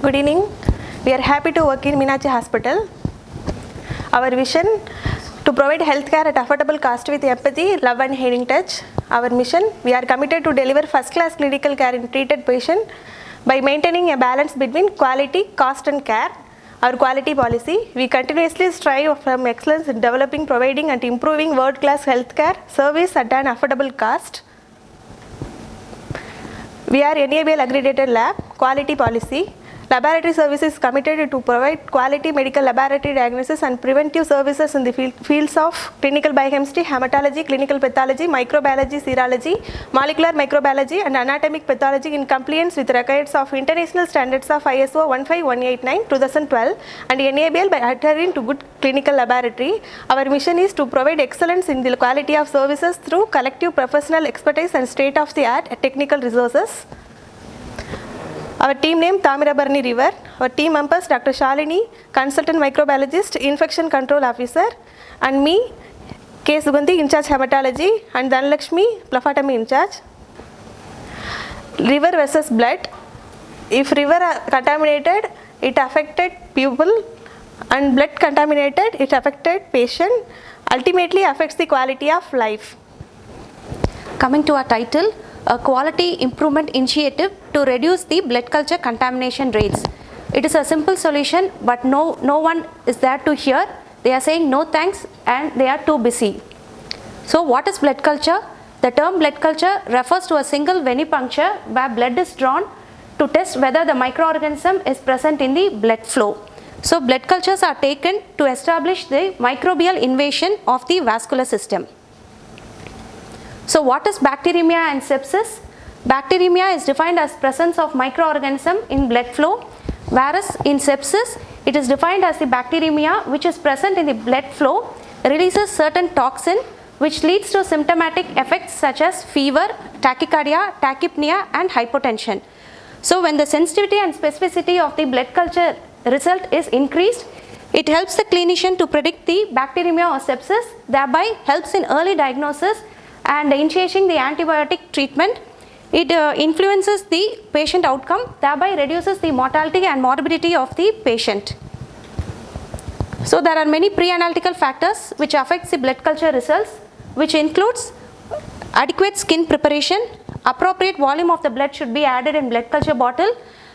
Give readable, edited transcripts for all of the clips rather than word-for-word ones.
Good evening. We are happy to work in Meenakshi Hospital. Our vision to provide healthcare at affordable cost with empathy, love and healing touch. Our mission, we are committed to deliver first-class clinical care in treated patient by maintaining a balance between quality, cost and care. Our quality policy, we continuously strive from excellence in developing, providing and improving world-class healthcare service at an affordable cost. We are NABL accredited lab. Quality policy, laboratory services committed to provide quality medical laboratory diagnosis and preventive services in the fields of clinical biochemistry, hematology, clinical pathology, microbiology, serology, molecular microbiology and anatomic pathology in compliance with requirements of international standards of ISO 15189 2012 and NABL by adhering to good clinical laboratory. Our mission is to provide excellence in the quality of services through collective professional expertise and state-of-the-art technical resources. Our team name Thamirabarani River. Our team members Dr. Shalini, consultant microbiologist, infection control officer, and me, K. Suganti, in charge hematology, and Dhanlakshmi, phlebotomy in charge. River versus blood. If river contaminated, it affected pupil, and blood contaminated, it affected patient. Ultimately affects the quality of life. Coming to our title, a quality improvement initiative to reduce the blood culture contamination rates. It is a simple solution, but no one is there to hear. They are saying no thanks and they are too busy. So what is blood culture? The term blood culture refers to a single venipuncture where blood is drawn to test whether the microorganism is present in the blood flow. So blood cultures are taken to establish the microbial invasion of the vascular system. So what is bacteremia and sepsis? Bacteremia is defined as presence of microorganism in blood flow, whereas in sepsis it is defined as the bacteremia which is present in the blood flow releases certain toxin which leads to symptomatic effects such as fever, tachycardia, tachypnea and hypotension. So when the sensitivity and specificity of the blood culture result is increased, it helps the clinician to predict the bacteremia or sepsis, thereby helps in early diagnosis and initiating the antibiotic treatment. It influences the patient outcome, thereby reduces the mortality and morbidity of the patient. So there are many pre-analytical factors which affects the blood culture results, which includes adequate skin preparation, appropriate volume of the blood should be added in blood culture bottle,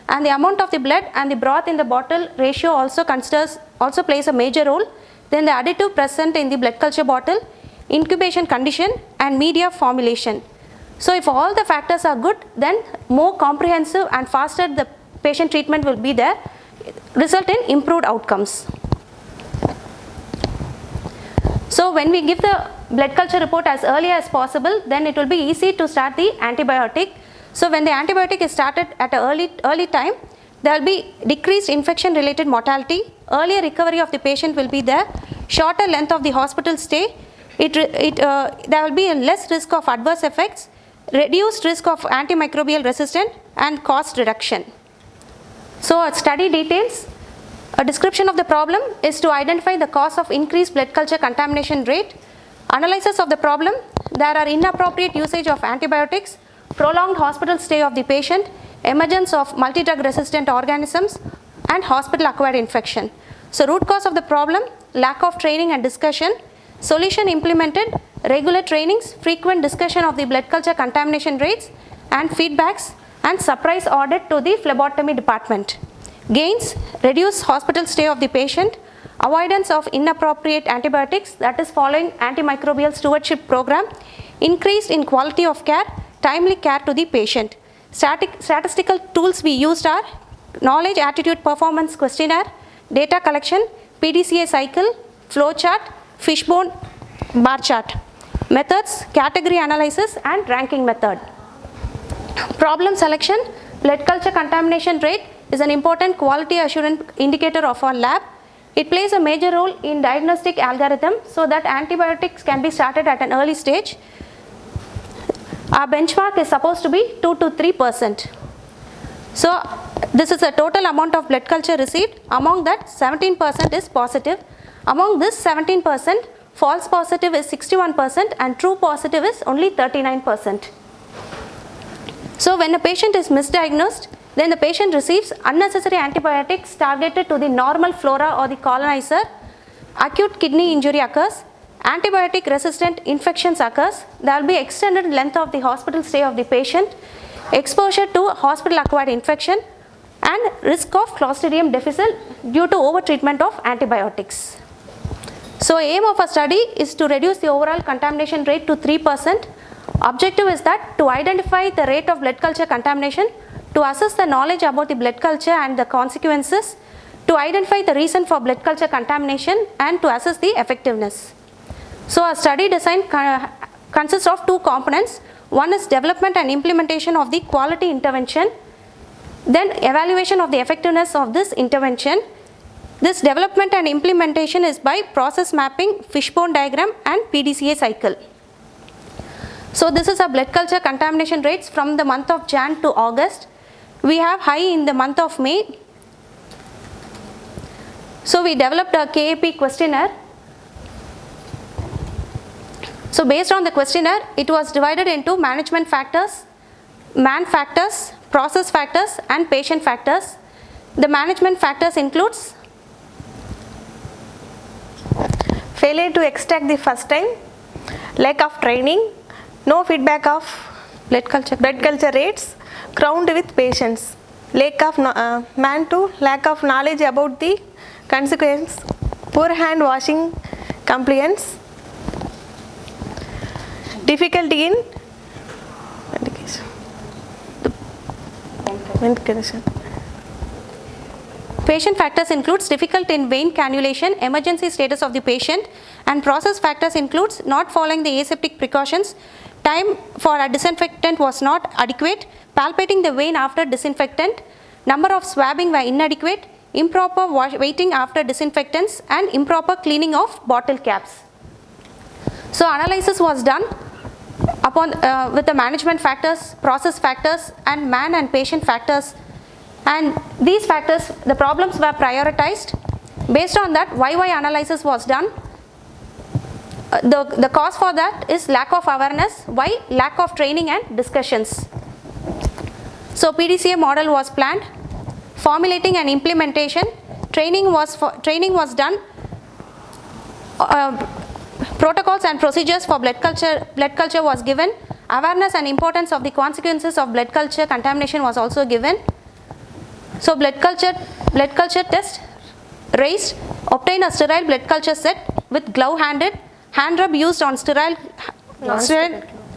and the amount of the blood and the broth in the bottle ratio also plays a major role. Then the additive present in the blood culture bottle, incubation condition and media formulation. So if all the factors are good, then more comprehensive and faster the patient treatment will be there, result in improved outcomes. So when we give the blood culture report as early as possible, then it will be easy to start the antibiotic. So when the antibiotic is started at an early time, there will be decreased infection related mortality, earlier recovery of the patient will be there, shorter length of the hospital stay, there will be a less risk of adverse effects, reduced risk of antimicrobial resistance and cost reduction. So study details. A description of the problem is to identify the cause of increased blood culture contamination rate. Analysis of the problem, there are inappropriate usage of antibiotics, prolonged hospital stay of the patient, emergence of multi-drug resistant organisms and hospital acquired infection. So root cause of the problem, lack of training and discussion. Solution implemented, regular trainings, frequent discussion of the blood culture contamination rates and feedbacks and surprise audit to the phlebotomy department. Gains, reduce hospital stay of the patient, avoidance of inappropriate antibiotics, that is following antimicrobial stewardship program, increase in quality of care, timely care to the patient. Statistical tools we used are knowledge attitude performance questionnaire, data collection, PDCA cycle, flow chart, fishbone bar chart. Methods, category analysis and ranking method. Problem selection, blood culture contamination rate is an important quality assurance indicator of our lab. It plays a major role in diagnostic algorithm so that antibiotics can be started at an early stage. Our benchmark is supposed to be 2 to 3%. So this is the total amount of blood culture received. Among that 17% is positive. Among this 17%, false positive is 61% and true positive is only 39%. So when a patient is misdiagnosed, then the patient receives unnecessary antibiotics targeted to the normal flora or the colonizer, acute kidney injury occurs, antibiotic resistant infections occurs, there will be extended length of the hospital stay of the patient, exposure to hospital acquired infection, and risk of Clostridium difficile due to over-treatment of antibiotics. So aim of a study is to reduce the overall contamination rate to 3%. Objective is that to identify the rate of blood culture contamination, to assess the knowledge about the blood culture and the consequences, to identify the reason for blood culture contamination, and to assess the effectiveness. So a study design consists of two components. One is development and implementation of the quality intervention, then evaluation of the effectiveness of this intervention. This development and implementation is by process mapping, fishbone diagram, and PDCA cycle. So this is a blood culture contamination rates from the month of Jan to August. We have high in the month of May. So we developed a KAP questionnaire. So based on the questionnaire, it was divided into management factors, man factors, process factors, and patient factors. The management factors includes failure to extract the first time, lack of training, no feedback of blood culture rates, crowned with patients, lack of lack of knowledge about the consequence, poor hand washing compliance, difficulty in medication. Patient factors includes difficulty in vein cannulation, emergency status of the patient, and process factors includes not following the aseptic precautions, time for a disinfectant was not adequate, palpating the vein after disinfectant, number of swabbing were inadequate, improper waiting after disinfectants, and improper cleaning of bottle caps. So analysis was done upon with the management factors, process factors, and man and patient factors, and these factors, the problems were prioritized. Based on that, YY analysis was done. The cause for that is lack of awareness. Why? Lack of training and discussions. So PDCA model was planned. Formulating and implementation. Training was done. Protocols and procedures for blood culture was given. Awareness and importance of the consequences of blood culture contamination was also given. So blood culture test raised. Obtain a sterile blood culture set with glove handed. Hand rub used on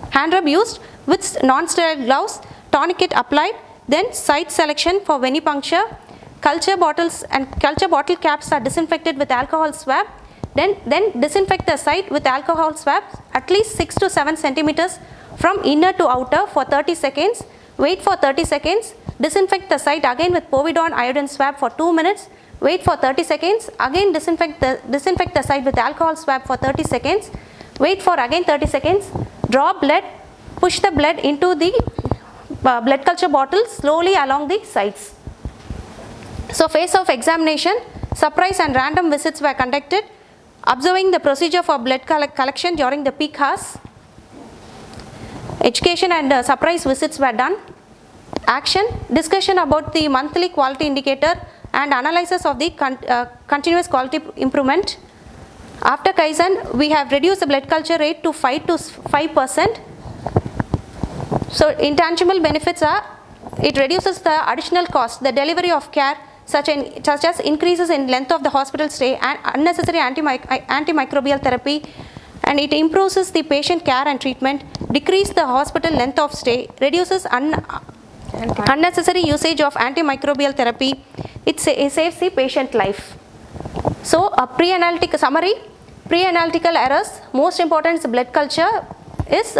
hand rub used with non-sterile gloves. Tourniquet applied. Then site selection for venipuncture. Culture bottles and culture bottle caps are disinfected with alcohol swab. Then disinfect the site with alcohol swabs at least 6 to 7 centimeters from inner to outer for 30 seconds. Wait for 30 seconds. Disinfect the site again with povidone iodine swab for 2 minutes. Wait for 30 seconds. Again disinfect the site with alcohol swab for 30 seconds. Wait for again 30 seconds. Draw blood. Push the blood into the blood culture bottle slowly along the sides. So phase of examination, surprise and random visits were conducted. Observing the procedure for blood collection during the peak hours. Education and surprise visits were done. Action, discussion about the monthly quality indicator and analysis of the continuous quality improvement. After Kaizen, we have reduced the blood culture rate to 5%. So intangible benefits are, it reduces the additional cost, the delivery of care, such as increases in length of the hospital stay and unnecessary antimicrobial therapy, and it improves the patient care and treatment, decrease the hospital length of stay, reduces unnecessary usage of antimicrobial therapy, it saves the patient life. So a pre-analytic summary, pre-analytical errors, most important is blood culture, is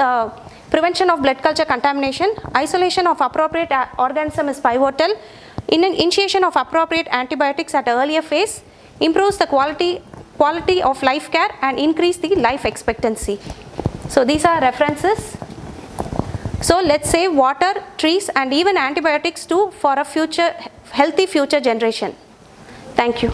prevention of blood culture contamination, isolation of appropriate organism is pivotal, initiation of appropriate antibiotics at an earlier phase, improves the quality of life care and increase the life expectancy. So these are references. So let's save water, trees and even antibiotics too for a healthy future generation. Thank you.